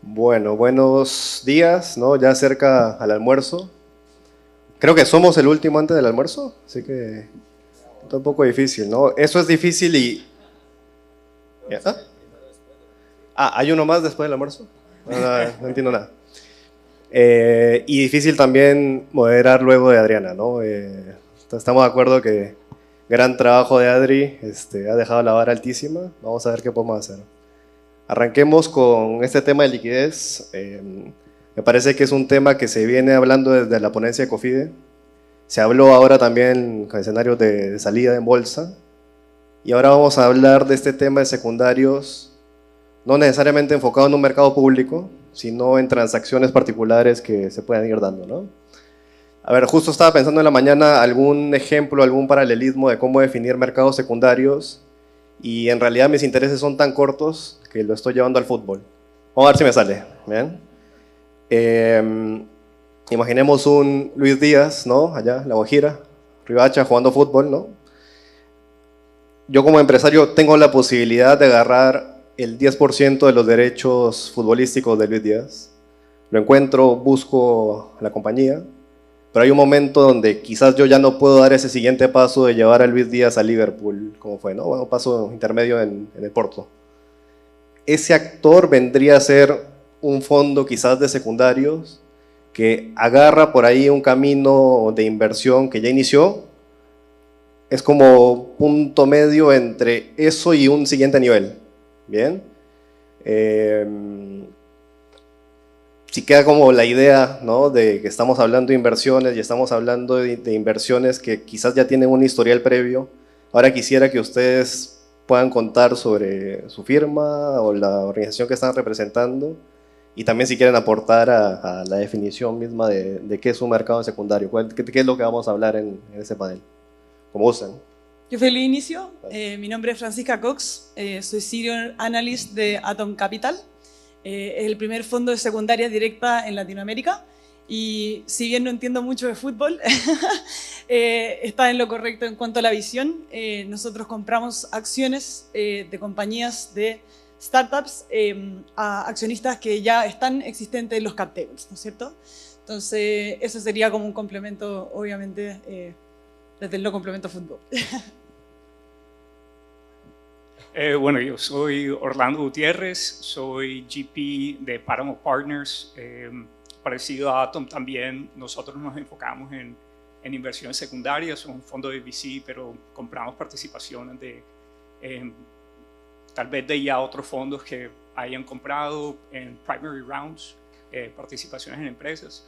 Bueno, buenos días, ¿no? Ya cerca al almuerzo. Creo que somos el último antes del almuerzo, así que está un poco difícil, ¿no? Eso es difícil y... ¿Ya? ¿Hay uno más después del almuerzo? No entiendo nada. Y difícil también moderar luego de Adriana, ¿no? Estamos de acuerdo que gran trabajo de Adri, ha dejado la vara altísima. Vamos a ver qué podemos hacer. Arranquemos con este tema de liquidez. Me parece que es un tema que se viene hablando desde la ponencia de COFIDE. Se habló ahora también con escenarios de salida en bolsa. Y ahora vamos a hablar de este tema de secundarios, no necesariamente enfocado en un mercado público, sino en transacciones particulares que se puedan ir dando, ¿no? A ver, justo estaba pensando en la mañana algún ejemplo, algún paralelismo de cómo definir mercados secundarios y en realidad mis intereses son tan cortos que lo estoy llevando al fútbol. Vamos a ver si me sale. ¿Bien? Eh, Imaginemos un Luis Díaz, ¿no? Allá, La Guajira, Ribacha jugando fútbol, ¿no? Yo como empresario tengo la posibilidad de agarrar el 10% de los derechos futbolísticos de Luis Díaz. Lo encuentro, busco la compañía, pero hay un momento donde quizás yo ya no puedo dar ese siguiente paso de llevar a Luis Díaz a Liverpool, como fue, ¿no? Bueno, paso intermedio en el Porto. Ese actor vendría a ser un fondo quizás de secundarios que agarra por ahí un camino de inversión que ya inició. Es como punto medio entre eso y un siguiente nivel. Bien. Eh, si queda como la idea, ¿no? De que estamos hablando de inversiones y estamos hablando de inversiones que quizás ya tienen un historial previo. Ahora quisiera que ustedes puedan contar sobre su firma o la organización que están representando y también si quieren aportar a la definición misma de qué es un mercado secundario, qué es lo que vamos a hablar en ese panel. Como gusten. Yo feliz inicio. Mi nombre es Francisca Cox, soy Senior Analyst de Atom Capital. Es el primer fondo de secundaria directa en Latinoamérica y si bien no entiendo mucho de fútbol, está en lo correcto en cuanto a la visión. Nosotros compramos acciones de compañías de startups a accionistas que ya están existentes en los cap tables, ¿no es cierto? Entonces, eso sería como un complemento, obviamente, desde el no complemento fútbol. Bueno, yo soy Orlando Gutiérrez, soy GP de Paramount Partners. Parecido a Atom también, nosotros nos enfocamos en inversiones secundarias, somos un fondo de VC, pero compramos participaciones de tal vez de ya otros fondos que hayan comprado en primary rounds, participaciones en empresas.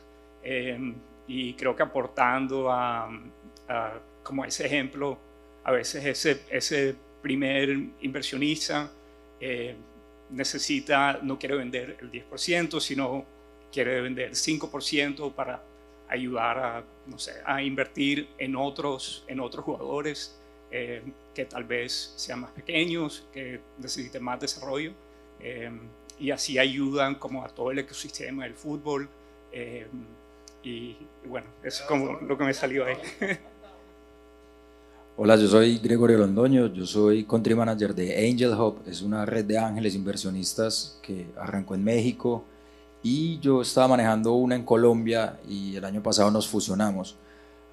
Y creo que aportando como ese ejemplo, a veces ese primer inversionista no quiere vender el 10%, sino quiere vender 5% para ayudar a, no sé, a invertir en otros jugadores que tal vez sean más pequeños, que necesiten más desarrollo, y así ayudan como a todo el ecosistema del fútbol. Y bueno, eso es como lo que me salió ahí. Hola, yo soy Gregorio Londoño, yo soy Country Manager de Angel Hub, es una red de ángeles inversionistas que arrancó en México y yo estaba manejando una en Colombia y el año pasado nos fusionamos.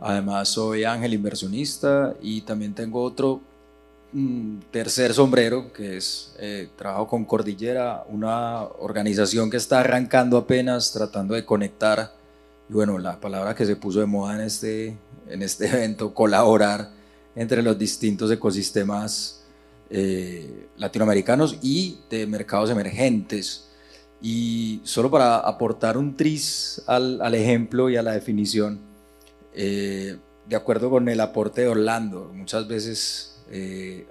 Además soy ángel inversionista y también tengo otro tercer sombrero que es trabajo con Cordillera, una organización que está arrancando apenas, tratando de conectar, y bueno, la palabra que se puso de moda en este evento, colaborar entre los distintos ecosistemas latinoamericanos y de mercados emergentes. Y solo para aportar un tris al ejemplo y a la definición, de acuerdo con el aporte de Orlando, muchas veces,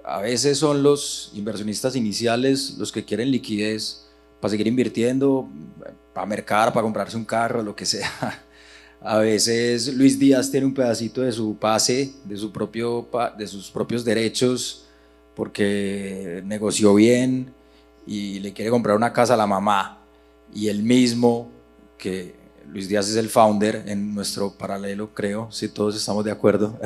a veces son los inversionistas iniciales los que quieren liquidez para seguir invirtiendo, para mercar, para comprarse un carro, lo que sea. A veces Luis Díaz tiene un pedacito de su pase, de sus propios derechos, porque negoció bien y le quiere comprar una casa a la mamá. Y él mismo, que Luis Díaz es el founder en nuestro paralelo, creo, si todos estamos de acuerdo,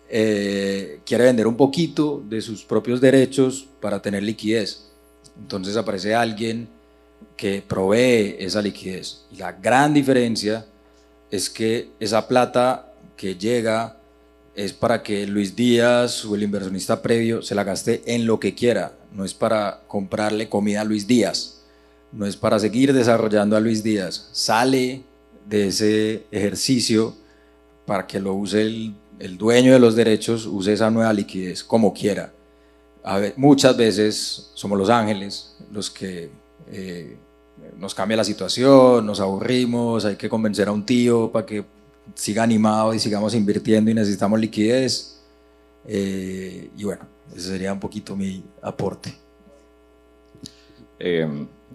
quiere vender un poquito de sus propios derechos para tener liquidez. Entonces aparece alguien que provee esa liquidez. Y la gran diferencia es que esa plata que llega es para que Luis Díaz o el inversionista previo se la gaste en lo que quiera, no es para comprarle comida a Luis Díaz, no es para seguir desarrollando a Luis Díaz, sale de ese ejercicio para que lo use el dueño de los derechos, use esa nueva liquidez como quiera. Muchas veces somos los ángeles los que nos cambia la situación, nos aburrimos, hay que convencer a un tío para que siga animado y sigamos invirtiendo y necesitamos liquidez. Y bueno, ese sería un poquito mi aporte.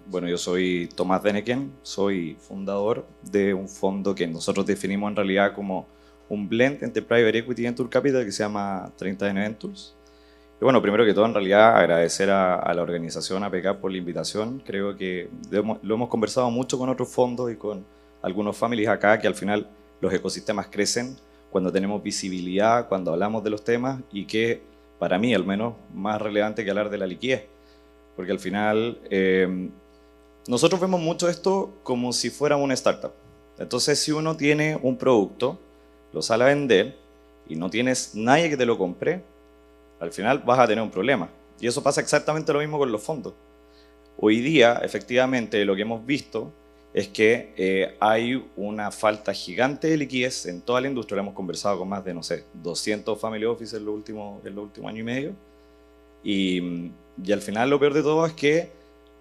Bueno, yo soy Tomás Deneken, soy fundador de un fondo que nosotros definimos en realidad como un blend entre Private Equity y Venture Capital que se llama 30N Ventures. Y bueno, primero que todo, en realidad agradecer a la organización APK por la invitación. Creo que lo hemos conversado mucho con otros fondos y con algunos families acá, que al final los ecosistemas crecen cuando tenemos visibilidad, cuando hablamos de los temas, y que para mí al menos más relevante que hablar de la liquidez. Porque al final nosotros vemos mucho esto como si fuera una startup. Entonces, si uno tiene un producto, lo sale a vender y no tienes nadie que te lo compre, al final vas a tener un problema. Y eso pasa exactamente lo mismo con los fondos. Hoy día, efectivamente, lo que hemos visto es que hay una falta gigante de liquidez en toda la industria. Lo hemos conversado con más de, no sé, 200 family offices en los últimos año y medio. Y al final lo peor de todo es que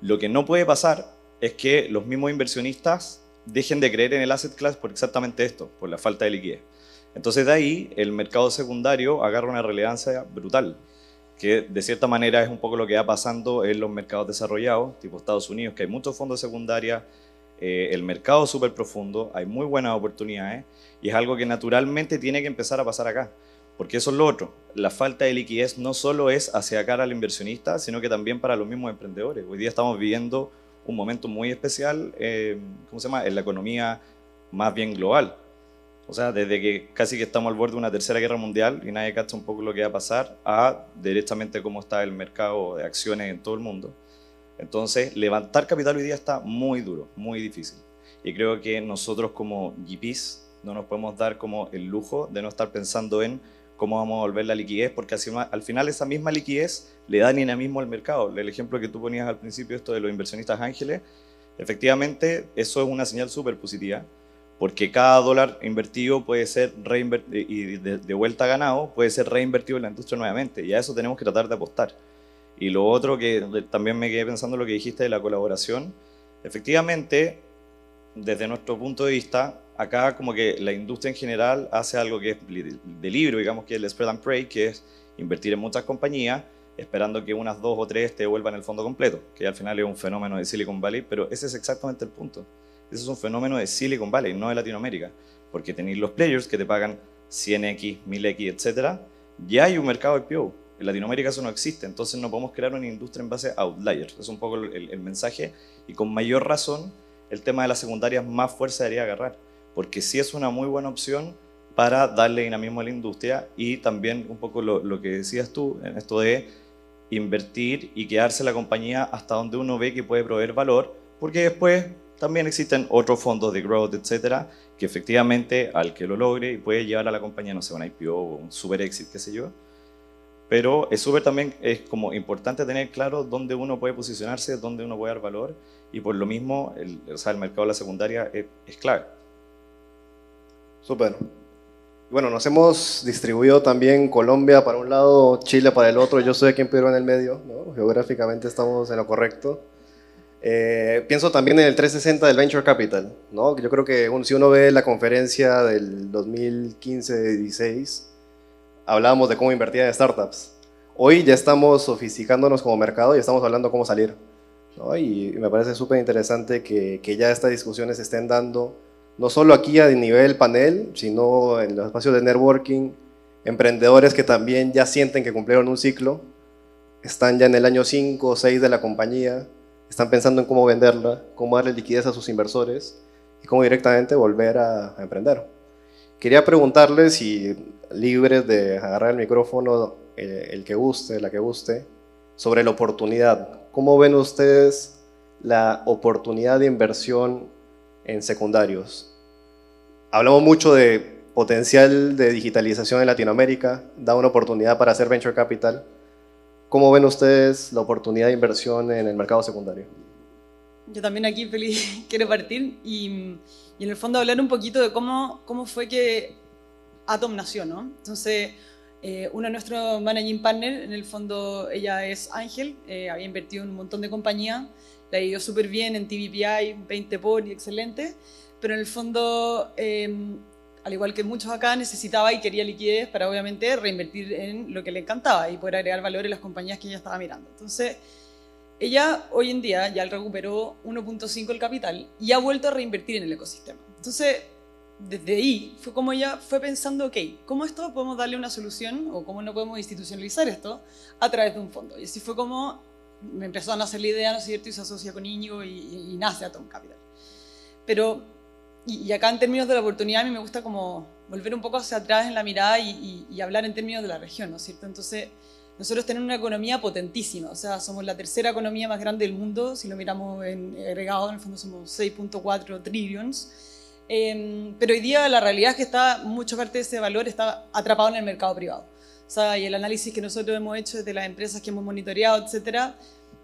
lo que no puede pasar es que los mismos inversionistas dejen de creer en el asset class por exactamente esto, por la falta de liquidez. Entonces de ahí el mercado secundario agarra una relevancia brutal, que de cierta manera es un poco lo que va pasando en los mercados desarrollados, tipo Estados Unidos, que hay muchos fondos secundarios, el mercado es súper profundo, hay muy buenas oportunidades, y es algo que naturalmente tiene que empezar a pasar acá. Porque eso es lo otro, la falta de liquidez no solo es hacia cara al inversionista, sino que también para los mismos emprendedores. Hoy día estamos viviendo un momento muy especial, ¿cómo se llama?, en la economía más bien global. O sea, desde que casi que estamos al borde de una tercera guerra mundial y nadie cacha un poco lo que va a pasar, a directamente cómo está el mercado de acciones en todo el mundo. Entonces, levantar capital hoy día está muy duro, muy difícil. Y creo que nosotros como GPs no nos podemos dar como el lujo de no estar pensando en cómo vamos a volver la liquidez, porque al final esa misma liquidez le da dinamismo al mercado. El ejemplo que tú ponías al principio, esto de los inversionistas ángeles, efectivamente eso es una señal súper positiva, porque cada dólar invertido puede ser reinvertido y de vuelta ganado puede ser reinvertido en la industria nuevamente, y a eso tenemos que tratar de apostar. Y lo otro que también me quedé pensando lo que dijiste de la colaboración, efectivamente, desde nuestro punto de vista, acá como que la industria en general hace algo que es de libro, digamos que es el spread and pray, que es invertir en muchas compañías, esperando que unas 2 o 3 te devuelvan el fondo completo, que al final es un fenómeno de Silicon Valley, pero ese es exactamente el punto. Ese es un fenómeno de Silicon Valley, no de Latinoamérica, porque tenéis los players que te pagan 100x, 1000x, etc. Ya hay un mercado IPO. En Latinoamérica eso no existe, entonces no podemos crear una industria en base a outliers. Es un poco el mensaje, y con mayor razón el tema de las secundarias más fuerza debería agarrar, porque sí es una muy buena opción para darle dinamismo a la industria, y también un poco lo que decías tú, en esto de invertir y quedarse la compañía hasta donde uno ve que puede proveer valor, porque después también existen otros fondos de growth, etcétera, que efectivamente al que lo logre y puede llevar a la compañía, no sé, un IPO o un super exit, qué sé yo. Pero es súper también, es como importante tener claro dónde uno puede posicionarse, dónde uno puede dar valor, y por lo mismo, o sea, el mercado de la secundaria es clave. Súper. Bueno, nos hemos distribuido también Colombia para un lado, Chile para el otro. Yo soy aquí en Perú en el medio, ¿no? Geográficamente estamos en lo correcto. Pienso también en el 360 del Venture Capital, ¿no? Yo creo que si uno ve la conferencia del 2015-16, hablábamos de cómo invertir en startups. Hoy ya estamos sofisticándonos como mercado y estamos hablando de cómo salir, ¿no? Y me parece súper interesante que ya estas discusiones se estén dando, no solo aquí a nivel panel, sino en los espacios de networking, emprendedores que también ya sienten que cumplieron un ciclo, están ya en el año 5 o 6 de la compañía, están pensando en cómo venderla, cómo darle liquidez a sus inversores y cómo directamente volver a emprender. Quería preguntarles, si libres de agarrar el micrófono, el que guste, la que guste, sobre la oportunidad. ¿Cómo ven ustedes la oportunidad de inversión en secundarios? Hablamos mucho de potencial de digitalización en Latinoamérica, da una oportunidad para hacer venture capital. ¿Cómo ven ustedes la oportunidad de inversión en el mercado secundario? Yo también aquí feliz quiero partir y en el fondo hablar un poquito de cómo fue que Atom nació, ¿no? Entonces, uno de nuestros managing partners, en el fondo ella es Ángel, había invertido en un montón de compañías, la ha ido súper bien en TVPI, 20 por y excelente, pero en el fondo, al igual que muchos acá, necesitaba y quería liquidez para obviamente reinvertir en lo que le encantaba y poder agregar valor en las compañías que ella estaba mirando. Entonces, ella hoy en día ya recuperó 1.5 el capital y ha vuelto a reinvertir en el ecosistema. Entonces, desde ahí fue como ella fue pensando, ok, ¿cómo esto podemos darle una solución o cómo no podemos institucionalizar esto a través de un fondo? Y así fue como me empezó a nacer la idea, ¿no es cierto? Y se asocia con Íñigo y nace Atom Capital. Pero, y acá en términos de la oportunidad, a mí me gusta como volver un poco hacia atrás en la mirada y hablar en términos de la región, ¿no es cierto? Entonces, nosotros tenemos una economía potentísima, o sea, somos la tercera economía más grande del mundo, si lo miramos en agregado, en el fondo somos 6.4 trillions, pero hoy día la realidad es que mucha parte de ese valor está atrapado en el mercado privado. O sea, y el análisis que nosotros hemos hecho desde las empresas que hemos monitoreado, etcétera,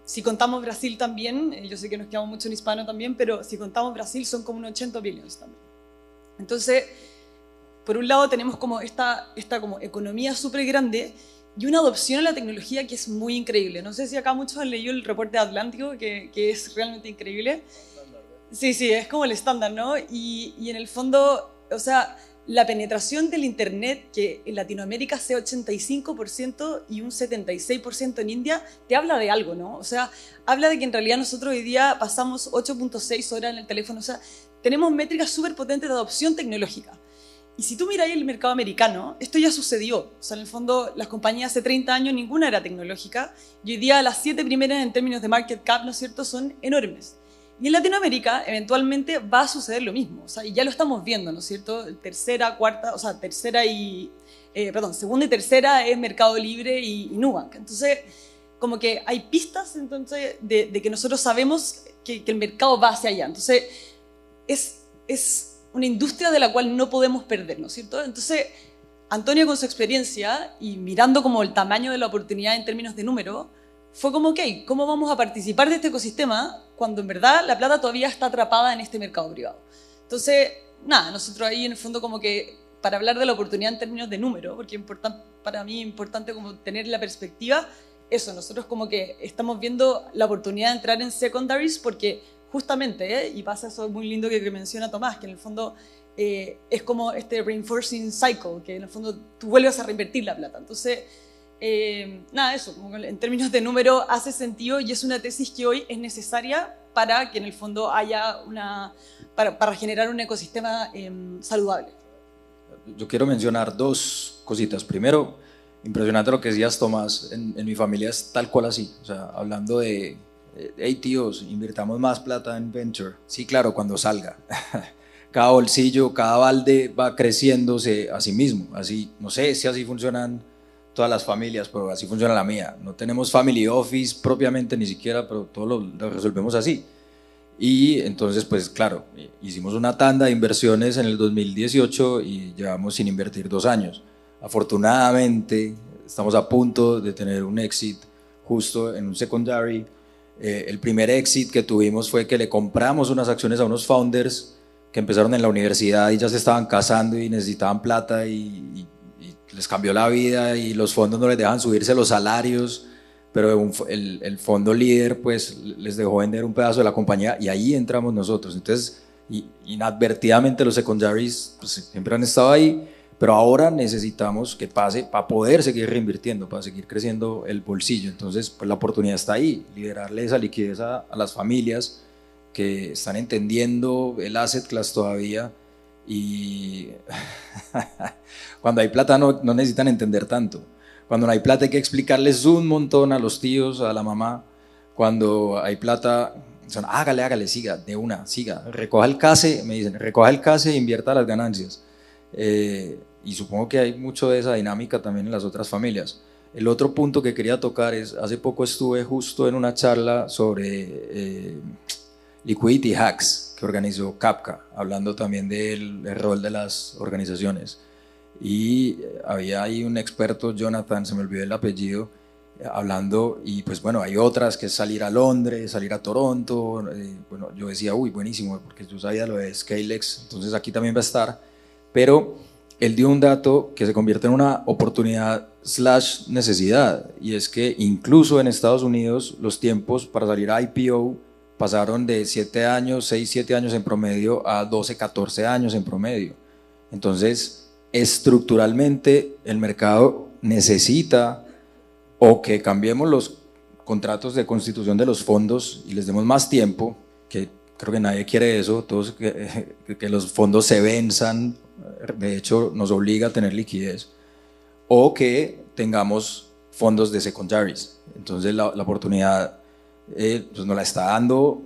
si contamos Brasil también, yo sé que nos quedamos mucho en hispano también, pero si contamos Brasil son como unos 80 billones también. Entonces, por un lado tenemos como esta como economía súper grande y una adopción a la tecnología que es muy increíble. No sé si acá muchos han leído el reporte de Atlántico, que es realmente increíble. Sí, es como el estándar, ¿no? Y en el fondo, o sea, la penetración del Internet, que en Latinoamérica sea 85% y un 76% en India, te habla de algo, ¿no? O sea, habla de que en realidad nosotros hoy día pasamos 8.6 horas en el teléfono, o sea, tenemos métricas súper potentes de adopción tecnológica. Y si tú miras el mercado americano, esto ya sucedió. O sea, en el fondo, las compañías hace 30 años ninguna era tecnológica y hoy día las 7 primeras en términos de market cap, ¿no es cierto?, son enormes. Y en Latinoamérica, eventualmente, va a suceder lo mismo. O sea, y ya lo estamos viendo, ¿no es cierto? Segunda y tercera es Mercado Libre y Nubank. Entonces, como que hay pistas entonces, de que nosotros sabemos que el mercado va hacia allá. Entonces, es una industria de la cual no podemos perder, ¿no es cierto? Entonces, Antonio con su experiencia y mirando como el tamaño de la oportunidad en términos de número, fue como, ok, ¿cómo vamos a participar de este ecosistema cuando en verdad la plata todavía está atrapada en este mercado privado? Entonces, nada, nosotros ahí en el fondo como que para hablar de la oportunidad en términos de número, porque para mí es importante como tener la perspectiva, eso, nosotros como que estamos viendo la oportunidad de entrar en secondaries porque justamente, y pasa eso muy lindo que menciona Tomás, que en el fondo es como este reinforcing cycle, que en el fondo tú vuelves a reinvertir la plata. Entonces, nada, eso, como en términos de número hace sentido y es una tesis que hoy es necesaria para que en el fondo haya para generar un ecosistema saludable. Yo quiero mencionar dos cositas. Primero, impresionante lo que decías, Tomás, en mi familia es tal cual así, o sea, hablando de hey tíos, invirtamos más plata en venture. Sí, claro, cuando salga. Cada bolsillo, cada balde va creciéndose a sí mismo. Así, no sé si así funcionan todas las familias, pero así funciona la mía. No tenemos family office propiamente ni siquiera, pero todo lo resolvemos así. Y entonces, pues claro, hicimos una tanda de inversiones en el 2018 y llevamos sin invertir 2 años. Afortunadamente, estamos a punto de tener un exit justo en un secondary. El primer exit que tuvimos fue que le compramos unas acciones a unos founders que empezaron en la universidad y ya se estaban casando y necesitaban plata y les cambió la vida y los fondos no les dejan subirse los salarios, pero el fondo líder pues les dejó vender un pedazo de la compañía y ahí entramos nosotros. Entonces, inadvertidamente los secondaries pues, siempre han estado ahí, pero ahora necesitamos que pase para poder seguir reinvirtiendo, para seguir creciendo el bolsillo. Entonces, pues la oportunidad está ahí, liderarle esa liquidez a las familias que están entendiendo el asset class todavía y cuando hay plata no necesitan entender tanto. Cuando no hay plata hay que explicarles un montón a los tíos, a la mamá. Cuando hay plata, son, hágale, siga, de una, siga. Recoja el CASE, me dicen, recoja el CASE e invierta las ganancias. Y supongo que hay mucho de esa dinámica también en las otras familias. El otro punto que quería tocar es, hace poco estuve justo en una charla sobre liquidity hacks que organizó Kafka, hablando también del rol de las organizaciones. Y había ahí un experto, Jonathan, se me olvidó el apellido, hablando, y pues bueno, hay otras que es salir a Londres, salir a Toronto. Bueno, yo decía, uy, buenísimo, porque yo sabía lo de Scalex, entonces aquí también va a estar, pero él dio un dato que se convierte en una oportunidad / necesidad, y es que incluso en Estados Unidos los tiempos para salir a IPO pasaron de 7 años, 6, 7 años en promedio a 12, 14 años en promedio. Entonces, estructuralmente el mercado necesita o que cambiemos los contratos de constitución de los fondos y les demos más tiempo, que creo que nadie quiere eso, todos que los fondos se venzan, de hecho nos obliga a tener liquidez, o que tengamos fondos de secondaries. Entonces la oportunidad pues nos la está dando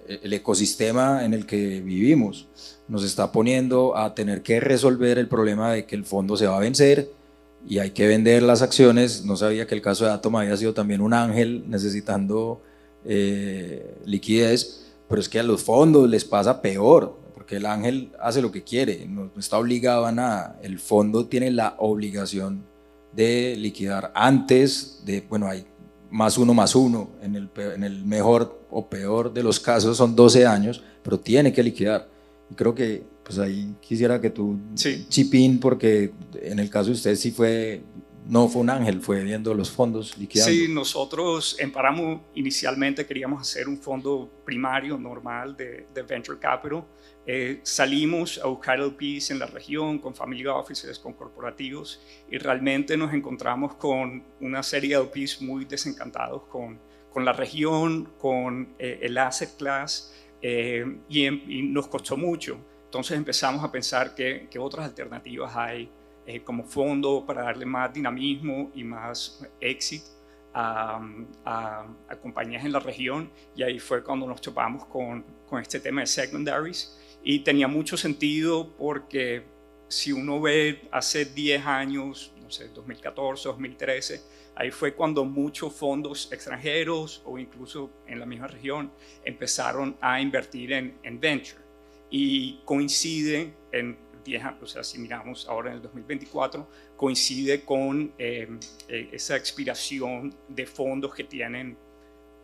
el ecosistema en el que vivimos, nos está poniendo a tener que resolver el problema de que el fondo se va a vencer y hay que vender las acciones. No sabía que el caso de Atom había sido también un ángel necesitando liquidez, pero es que a los fondos les pasa peor, porque el ángel hace lo que quiere, no está obligado a nada. El fondo tiene la obligación de liquidar antes de, bueno, hay +1, en el mejor o peor de los casos son 12 años, pero tiene que liquidar. Y creo que pues ahí quisiera que tú chip in, porque en el caso de usted sí no fue un ángel, fue viendo los fondos liquidando. Sí, nosotros en Páramo inicialmente queríamos hacer un fondo primario normal de Venture Capital. Salimos a buscar LPs en la región, con family offices, con corporativos, y realmente nos encontramos con una serie de LPs muy desencantados con la región, con el asset class, y nos costó mucho. Entonces empezamos a pensar qué otras alternativas hay como fondo para darle más dinamismo y más exit a compañías en la región, y ahí fue cuando nos topamos con este tema de secondaries, y tenía mucho sentido porque si uno ve hace 10 años, no sé, 2014, 2013, ahí fue cuando muchos fondos extranjeros o incluso en la misma región empezaron a invertir en venture, y coincide en 10 años, o sea, si miramos ahora en el 2024, coincide con esa expiración de fondos que tienen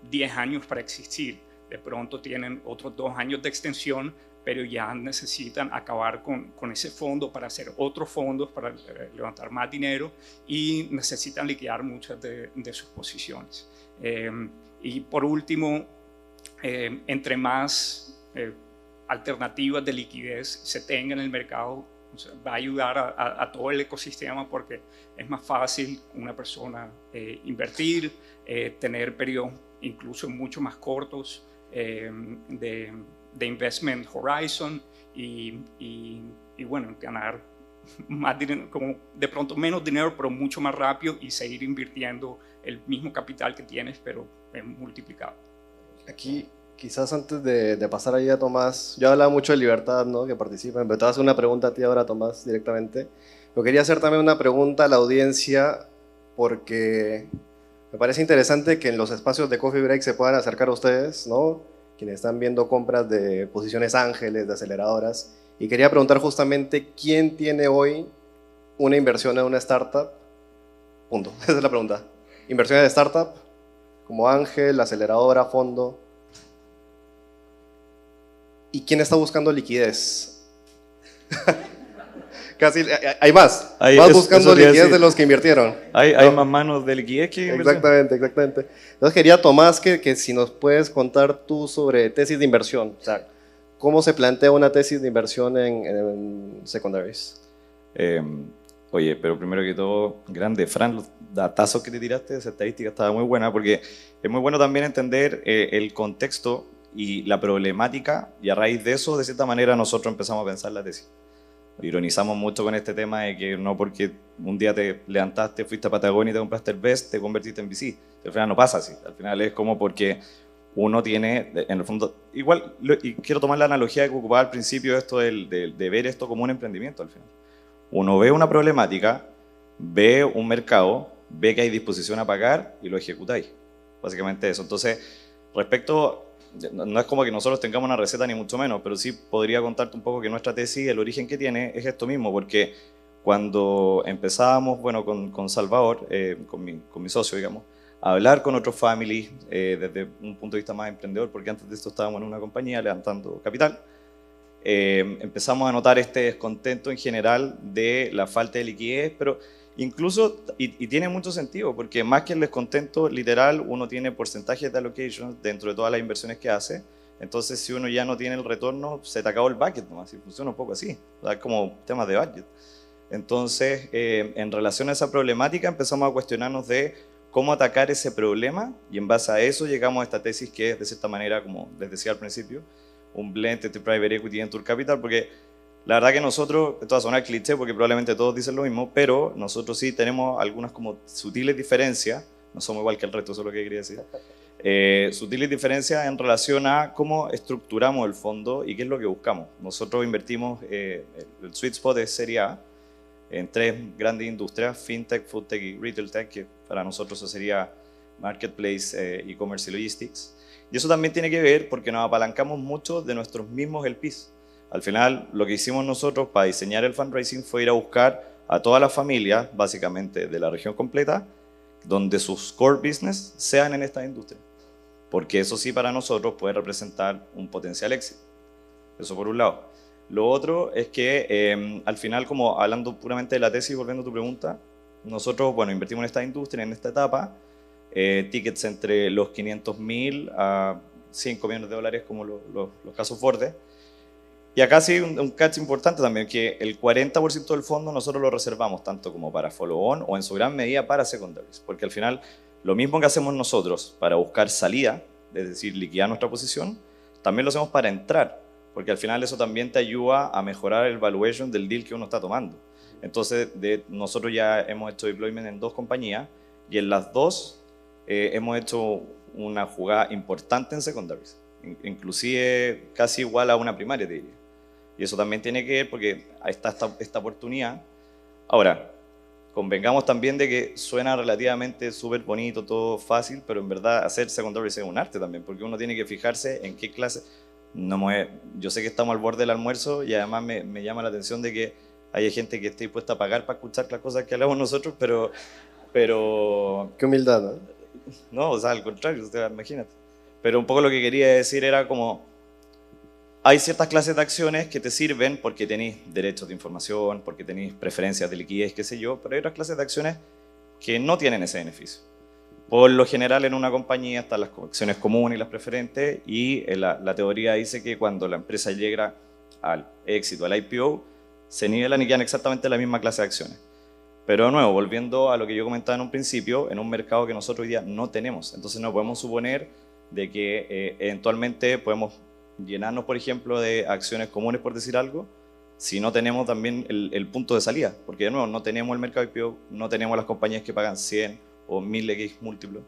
10 años para existir. De pronto tienen otros 2 años de extensión, pero ya necesitan acabar con ese fondo para hacer otros fondos, para levantar más dinero, y necesitan liquidar muchas de sus posiciones. Y por último, entre más alternativas de liquidez se tenga en el mercado, o sea, va a ayudar a todo el ecosistema, porque es más fácil una persona invertir, tener periodos incluso mucho más cortos de investment horizon, y bueno, ganar más dinero, como de pronto menos dinero, pero mucho más rápido, y seguir invirtiendo el mismo capital que tienes, pero multiplicado. Aquí, quizás antes de pasar ahí a Tomás, yo hablaba mucho de libertad, ¿no? Que participen, pero te voy a hacer una pregunta a ti ahora, Tomás, directamente. Yo quería hacer también una pregunta a la audiencia, porque me parece interesante que en los espacios de Coffee Break se puedan acercar a ustedes, ¿no? Quienes están viendo compras de posiciones ángeles, de aceleradoras. Y quería preguntar justamente, ¿quién tiene hoy una inversión en una startup? Punto. Esa es la pregunta. Inversiones de startup, como ángel, aceleradora, fondo. ¿Y quién está buscando liquidez? Casi, hay más. Más buscando liquidez de los que invirtieron. Hay más manos de liquidez que inversión. Exactamente. Entonces quería, Tomás, que si nos puedes contar tú sobre tesis de inversión. O sea, ¿cómo se plantea una tesis de inversión en secondaries? Oye, pero primero que todo, grande, Fran, los datazos que te tiraste, esa estadística estaba muy buena, porque es muy bueno también entender el contexto y la problemática, y a raíz de eso, de cierta manera, nosotros empezamos a pensar la tesis. Ironizamos mucho con este tema de que no porque un día te levantaste, fuiste a Patagonia y te compraste el Best, te convertiste en VC. Al final no pasa así. Al final es como porque uno tiene, en el fondo, igual, y quiero tomar la analogía que ocupaba al principio, esto de ver esto como un emprendimiento al final. Uno ve una problemática, ve un mercado, ve que hay disposición a pagar y lo ejecutáis. Básicamente eso. Entonces, respecto, no es como que nosotros tengamos una receta ni mucho menos, pero sí podría contarte un poco que nuestra tesis, el origen que tiene es esto mismo, porque cuando empezábamos, bueno, con Salvador, con mi socio, digamos, a hablar con otros families desde un punto de vista más emprendedor, porque antes de esto estábamos en una compañía levantando capital, empezamos a notar este descontento en general de la falta de liquidez, pero incluso, y tiene mucho sentido, porque más que el descontento literal, uno tiene porcentajes de allocation dentro de todas las inversiones que hace. Entonces, si uno ya no tiene el retorno, se te acabó el bucket nomás, y funciona un poco así, o sea, como temas de budget. Entonces, en relación a esa problemática, empezamos a cuestionarnos de cómo atacar ese problema, y en base a eso llegamos a esta tesis que es, de cierta manera, como les decía al principio, un blend entre private equity y venture capital, porque la verdad que nosotros, esto va a sonar cliché porque probablemente todos dicen lo mismo, pero nosotros sí tenemos algunas como sutiles diferencias, no somos igual que el resto, eso es lo que quería decir, sutiles diferencias en relación a cómo estructuramos el fondo y qué es lo que buscamos. Nosotros invertimos, el sweet spot es Serie A, en 3 grandes industrias, FinTech, FoodTech y Retail Tech, que para nosotros eso sería Marketplace, e-commerce y Logistics. Y eso también tiene que ver porque nos apalancamos mucho de nuestros mismos LPs. Al final, lo que hicimos nosotros para diseñar el fundraising fue ir a buscar a todas las familias, básicamente de la región completa, donde sus core business sean en esta industria. Porque eso sí para nosotros puede representar un potencial éxito. Eso por un lado. Lo otro es que al final, como hablando puramente de la tesis, volviendo a tu pregunta, nosotros, bueno, invertimos en esta industria, en esta etapa, tickets entre los 500.000 a 5 millones de dólares como los casos Forde. Y acá sí un catch importante también, que el 40% del fondo nosotros lo reservamos tanto como para follow-on o en su gran medida para secondaries, porque al final lo mismo que hacemos nosotros para buscar salida, es decir, liquidar nuestra posición, también lo hacemos para entrar, porque al final eso también te ayuda a mejorar el valuation del deal que uno está tomando. Entonces, nosotros ya hemos hecho deployment en 2 compañías y en las 2 hemos hecho una jugada importante en secondaries, inclusive casi igual a una primaria, te diría. Y eso también tiene que ver porque ahí está esta oportunidad. Ahora, convengamos también de que suena relativamente súper bonito, todo fácil, pero en verdad hacer secondaries es un arte también, porque uno tiene que fijarse en qué clase. Yo sé que estamos al borde del almuerzo y además me llama la atención de que hay gente que esté dispuesta a pagar para escuchar las cosas que hablamos nosotros, pero Qué humildad, ¿no? no, o sea, al contrario, usted, imagínate. Pero un poco lo que quería decir era como, hay ciertas clases de acciones que te sirven porque tenéis derechos de información, porque tenéis preferencias de liquidez, qué sé yo, pero hay otras clases de acciones que no tienen ese beneficio. Por lo general en una compañía están las acciones comunes y las preferentes, y la teoría dice que cuando la empresa llega al éxito, al IPO, se nivelan y quedan exactamente la misma clase de acciones. Pero de nuevo, volviendo a lo que yo comentaba en un principio, en un mercado que nosotros hoy día no tenemos, entonces no podemos suponer de que eventualmente podemos llenarnos, por ejemplo, de acciones comunes, por decir algo, si no tenemos también el punto de salida, porque de nuevo no tenemos el mercado IPO, no tenemos las compañías que pagan 100 o 1000x múltiplos.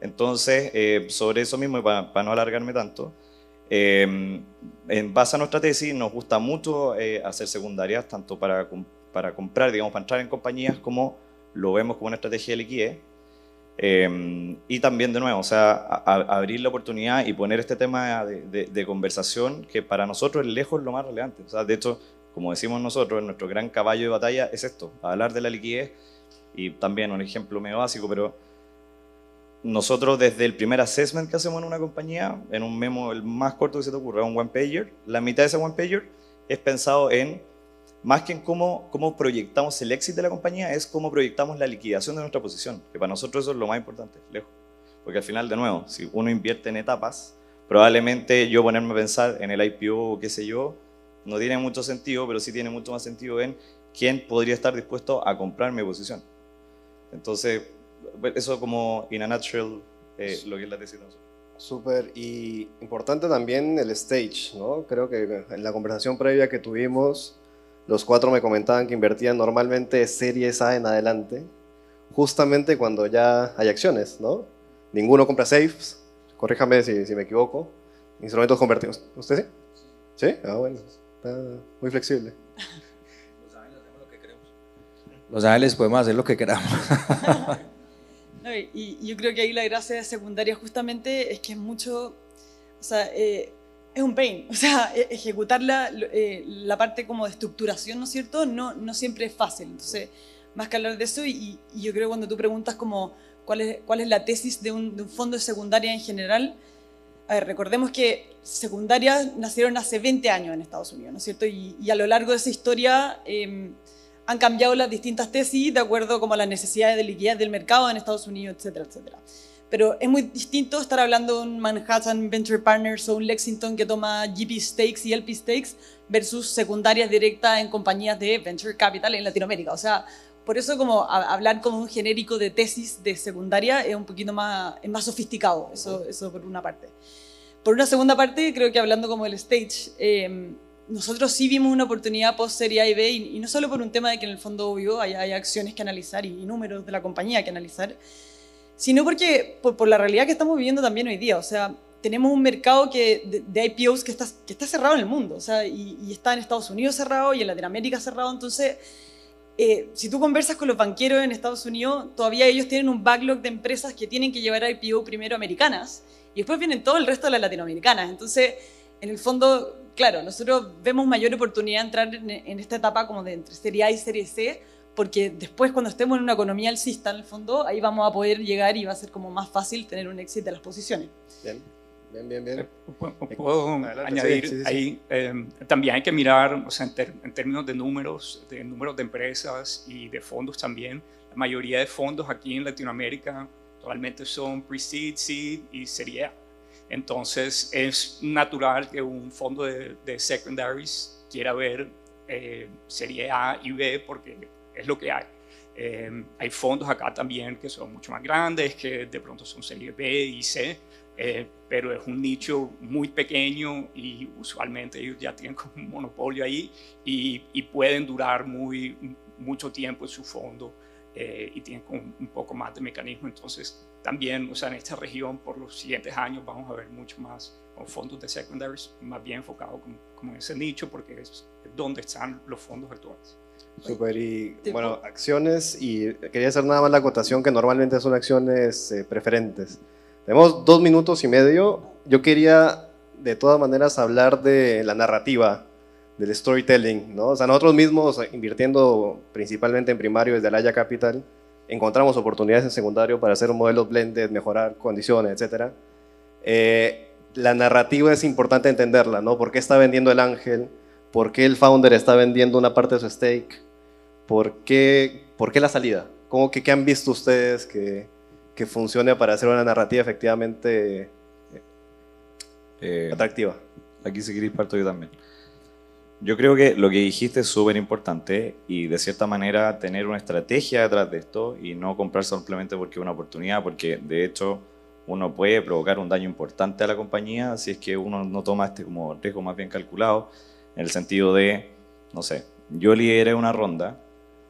Entonces, sobre eso mismo, y para no alargarme tanto, en base a nuestra tesis nos gusta mucho hacer secundarias, tanto para comprar, digamos, para entrar en compañías, como lo vemos como una estrategia de liquidez. Y también, de nuevo, o sea, abrir la oportunidad y poner este tema de conversación que para nosotros es lejos lo más relevante. O sea, de hecho, como decimos nosotros, nuestro gran caballo de batalla es esto, hablar de la liquidez. Y también un ejemplo medio básico, pero nosotros desde el primer assessment que hacemos en una compañía, en un memo el más corto que se te ocurra, un one pager, la mitad de ese one pager es pensado en, más que en cómo proyectamos el éxito de la compañía, es cómo proyectamos la liquidación de nuestra posición, que para nosotros eso es lo más importante, lejos. Porque al final, de nuevo, si uno invierte en etapas, probablemente yo ponerme a pensar en el IPO o qué sé yo, no tiene mucho sentido, pero sí tiene mucho más sentido en quién podría estar dispuesto a comprar mi posición. Entonces, eso como in a nutshell lo que es la tesis de nosotros. Súper, y importante también el stage, ¿no? Creo que en la conversación previa que tuvimos, los 4 me comentaban que invertían normalmente series A en adelante, justamente cuando ya hay acciones, ¿no? Ninguno compra safes, corríjame si me equivoco, instrumentos convertidos. ¿Usted sí? ¿Sí? Ah, bueno, está muy flexible. Los Ángeles podemos hacer lo que queramos. No, y yo creo que ahí la gracia de secundaria justamente es que es mucho, o sea, es un pain, o sea, ejecutar la parte como de estructuración, ¿no es cierto? No siempre es fácil, entonces, más que hablar de eso, y yo creo que cuando tú preguntas como cuál es la tesis de un fondo de secundaria en general, a ver, recordemos que secundarias nacieron hace 20 años en Estados Unidos, ¿no es cierto? Y a lo largo de esa historia han cambiado las distintas tesis de acuerdo como a las necesidades de liquidez del mercado en Estados Unidos, etcétera, etcétera. Pero es muy distinto estar hablando de un Manhattan Venture Partners o un Lexington que toma GP stakes y LP stakes versus secundarias directas en compañías de Venture Capital en Latinoamérica. O sea, por eso como hablar como un genérico de tesis de secundaria es un poquito más sofisticado, eso por una parte. Por una segunda parte, creo que hablando como del stage, nosotros sí vimos una oportunidad post Serie A y B, y no solo por un tema de que en el fondo obvio hay acciones que analizar y números de la compañía que analizar, sino porque por la realidad que estamos viviendo también hoy día. O sea, tenemos un mercado de IPOs que está cerrado en el mundo, o sea, y está en Estados Unidos cerrado y en Latinoamérica cerrado. Entonces, si tú conversas con los banqueros en Estados Unidos, todavía ellos tienen un backlog de empresas que tienen que llevar a IPO primero americanas y después vienen todo el resto de las latinoamericanas. Entonces, en el fondo, claro, nosotros vemos mayor oportunidad de entrar en esta etapa como de entre Serie A y Serie C, porque después cuando estemos en una economía alcista, en el fondo, ahí vamos a poder llegar y va a ser como más fácil tener un éxito de las posiciones. Bien, bien, bien, bien. Puedo Adelante, añadir sí. ahí, también hay que mirar, o sea, en términos de números de empresas y de fondos también. La mayoría de fondos aquí en Latinoamérica realmente son pre-seed, seed y Serie A. Entonces es natural que un fondo de secondaries quiera ver Serie A y B porque es lo que hay. Hay fondos acá también que son mucho más grandes, que de pronto son Serie B y C, pero es un nicho muy pequeño y usualmente ellos ya tienen como un monopolio ahí y pueden durar mucho tiempo en su fondo y tienen como un poco más de mecanismo. Entonces también, o sea, en esta región por los siguientes años vamos a ver mucho más fondos de secondaries más bien enfocados como en ese nicho porque es donde están los fondos actuales. Súper, y bueno, acciones, y quería hacer nada más la acotación que normalmente son acciones preferentes. Tenemos 2 minutos y medio. Yo quería de todas maneras hablar de la narrativa, del storytelling, ¿no? O sea, nosotros mismos, invirtiendo principalmente en primario desde Alaya Capital, encontramos oportunidades en secundario para hacer modelos blended, mejorar condiciones, etc. La narrativa es importante entenderla, ¿no? ¿Por qué está vendiendo el ángel? ¿Por qué el founder está vendiendo una parte de su stake? ¿Por qué la salida? ¿Qué han visto ustedes que funcione para hacer una narrativa efectivamente atractiva? Aquí si queréis parto yo también. Yo creo que lo que dijiste es súper importante y de cierta manera tener una estrategia detrás de esto y no comprar simplemente porque es una oportunidad, porque de hecho uno puede provocar un daño importante a la compañía si es que uno no toma este como riesgo más bien calculado, en el sentido de, no sé, yo lideré una ronda,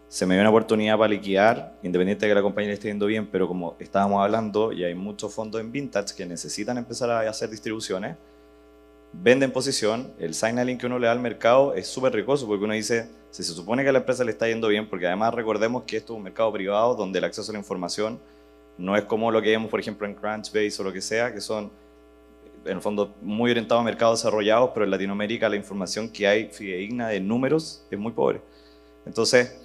se me dio una oportunidad para liquidar, independiente de que la compañía le esté yendo bien, pero como estábamos hablando, y hay muchos fondos en vintage que necesitan empezar a hacer distribuciones, venden posición, el signaling que uno le da al mercado es súper riesgoso, porque uno dice, si se supone que a la empresa le está yendo bien, porque además recordemos que esto es un mercado privado donde el acceso a la información no es como lo que vemos, por ejemplo, en Crunchbase o lo que sea, que son en el fondo muy orientados a mercados desarrollados, pero en Latinoamérica la información que hay fidedigna de números es muy pobre. Entonces,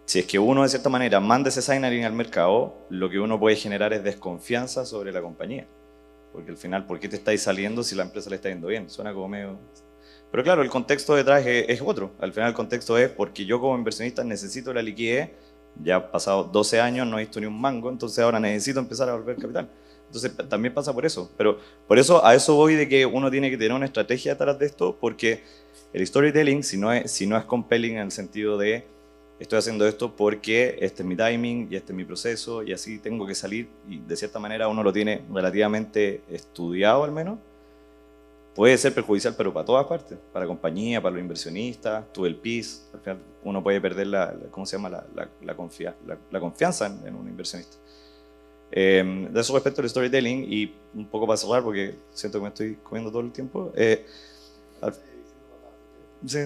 si es que uno de cierta manera manda ese signaling al mercado, lo que uno puede generar es desconfianza sobre la compañía. Porque al final, ¿por qué te estáis saliendo si la empresa le está yendo bien? Suena como medio... Pero claro, el contexto detrás es otro. Al final el contexto es porque yo como inversionista necesito la liquidez. Ya han pasado 12 años, no he visto ni un mango, entonces ahora necesito empezar a volver capital. Entonces también pasa por eso. Pero por eso a eso voy de que uno tiene que tener una estrategia detrás de esto, porque el storytelling, si no es compelling en el sentido de estoy haciendo esto porque este es mi timing y este es mi proceso y así tengo que salir, y de cierta manera uno lo tiene relativamente estudiado al menos, puede ser perjudicial, pero para todas partes, para la compañía, para los inversionistas, tú el PIS, al final uno puede perder ¿cómo se llama? La confianza en un inversionista. De eso respecto al storytelling, y un poco para cerrar, porque siento que me estoy comiendo todo el tiempo, sí,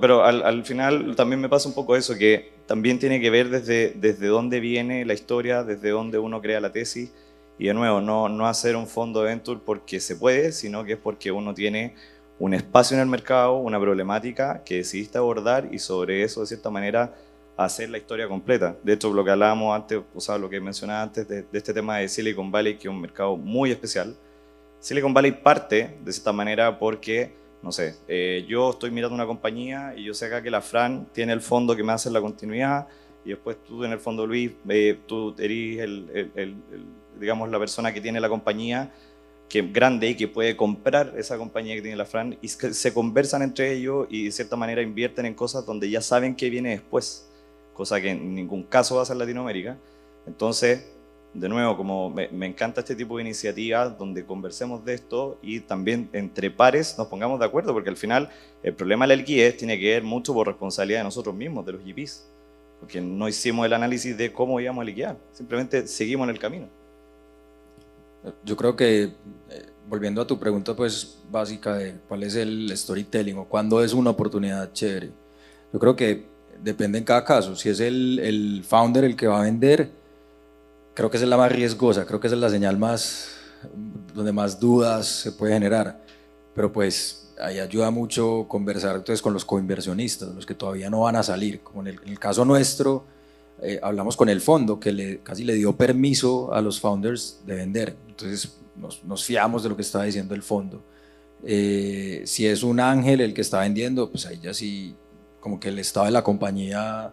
pero al final también me pasa un poco eso, que también tiene que ver desde dónde viene la historia, desde dónde uno crea la tesis. Y de nuevo, no hacer un fondo de venture porque se puede, sino que es porque uno tiene un espacio en el mercado, una problemática que decidiste abordar y sobre eso, de cierta manera, hacer la historia completa. De hecho, lo que hablábamos antes, o sea, lo que mencionaba antes de este tema de Silicon Valley, que es un mercado muy especial. Silicon Valley parte, de cierta manera, porque, no sé, yo estoy mirando una compañía y yo sé acá que la Fran tiene el fondo que me hace la continuidad y después tú en el fondo, Luis, tú eres digamos, la persona que tiene la compañía que es grande y que puede comprar esa compañía que tiene la Fran y se conversan entre ellos y de cierta manera invierten en cosas donde ya saben qué viene después, cosa que en ningún caso va a ser Latinoamérica. Entonces, de nuevo, como me encanta este tipo de iniciativas donde conversemos de esto y también entre pares nos pongamos de acuerdo, porque al final el problema de la liquidez tiene que ver mucho por responsabilidad de nosotros mismos, de los GPs, porque no hicimos el análisis de cómo íbamos a liquidar, simplemente seguimos en el camino. Yo creo que, volviendo a tu pregunta pues básica de cuál es el storytelling o cuándo es una oportunidad chévere, yo creo que depende en cada caso. Si es el founder el que va a vender, creo que esa es la más riesgosa, creo que esa es la señal donde más dudas se puede generar, pero pues ahí ayuda mucho conversar entonces con los coinversionistas, los que todavía no van a salir, como en el caso nuestro. Hablamos con el fondo que casi le dio permiso a los founders de vender, entonces nos fiamos de lo que estaba diciendo el fondo. Si es un ángel el que está vendiendo, pues ahí ya sí, como que el estado de la compañía,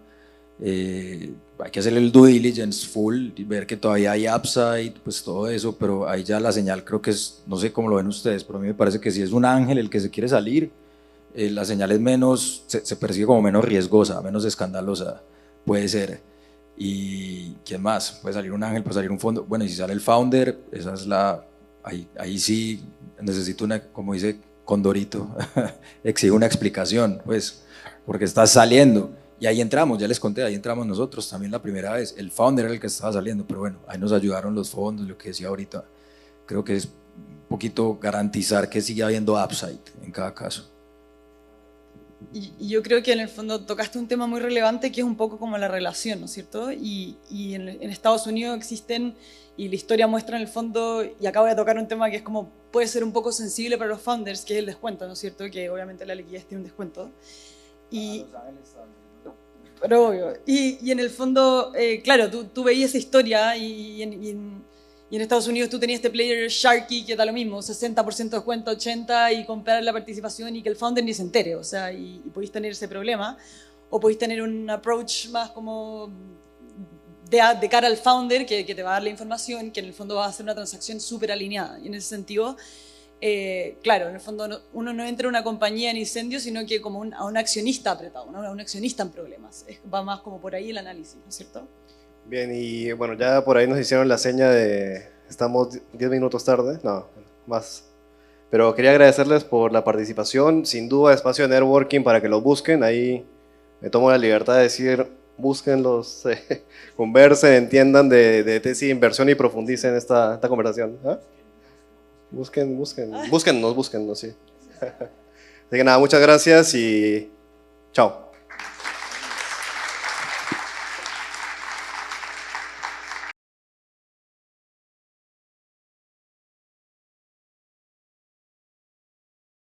hay que hacer el due diligence full y ver que todavía hay upside, pues todo eso, pero ahí ya la señal creo que es, no sé cómo lo ven ustedes, pero a mí me parece que si es un ángel el que se quiere salir, la señal es menos, se percibe como menos riesgosa, menos escandalosa, puede ser. ¿Y quién más? Puede salir un ángel, puede salir un fondo. Bueno, y si sale el founder, esa es ahí sí necesito como dice Condorito, exige una explicación, pues, porque estás saliendo. Y ahí entramos, ya les conté, ahí entramos nosotros también la primera vez. El founder era el que estaba saliendo, pero bueno, ahí nos ayudaron los fondos, lo que decía ahorita. Creo que es un poquito garantizar que siga habiendo upside en cada caso. Y yo creo que en el fondo tocaste un tema muy relevante que es un poco como la relación, ¿no es cierto? Y en Estados Unidos existen, y la historia muestra en el fondo, y acá voy a tocar un tema que es como, puede ser un poco sensible para los founders, que es el descuento, ¿no es cierto? Que obviamente la liquidez tiene un descuento. Pero obvio. Y en el fondo, claro, tú veías esa historia y en Estados Unidos tú tenías este player Sharky que da lo mismo, 60% de descuento, 80% y comprar la participación y que el founder ni se entere, o sea, y podéis tener ese problema. O podéis tener un approach más como de cara al founder que te va a dar la información, que en el fondo va a hacer una transacción súper alineada. Y en ese sentido, claro, en el fondo uno no entra a una compañía en incendio, sino que como a un accionista apretado, ¿no? A un accionista en problemas. Va más como por ahí el análisis, ¿no es cierto? Bien, y bueno, ya por ahí nos hicieron la seña de estamos 10 minutos tarde, no, más. Pero quería agradecerles por la participación, sin duda espacio de networking para que los busquen, ahí me tomo la libertad de decir, búsquenlos, conversen, entiendan de tesis de inversión y profundicen esta conversación. ¿Ah? Búsquennos, sí. Así que nada, muchas gracias y chao.